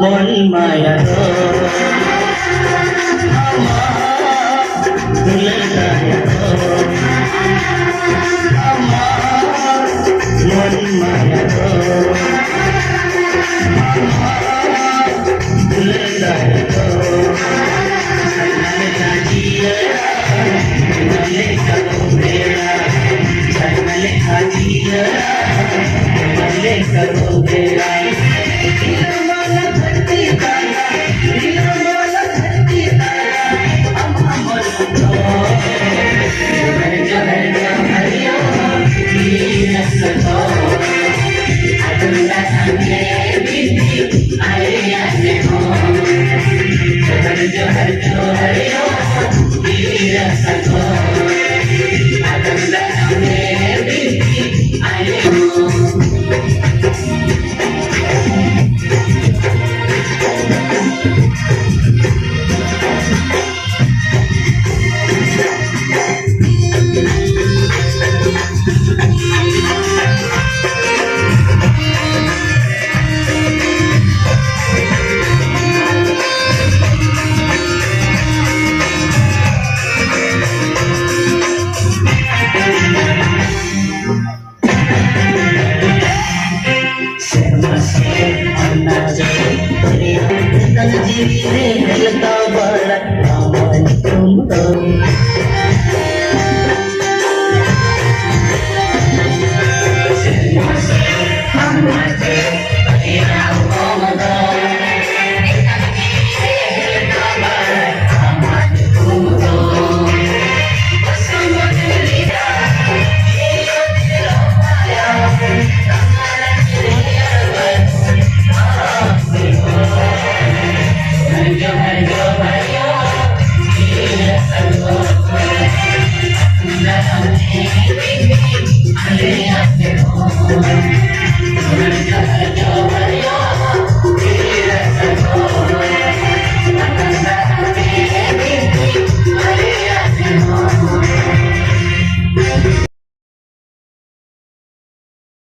মন মায়া ভুলে যায় মন মায়া ভুলে যায় करो मेरा माला धरती तारा माला धरती तारा अमर जो है हरिया वीर सतो अदुल्ला संगे बिंदी आया ने हो जो हरिया वीर सतो अदुल्ला संगे बिंदी आया हो जीवी ने मिलता बड़ा तुम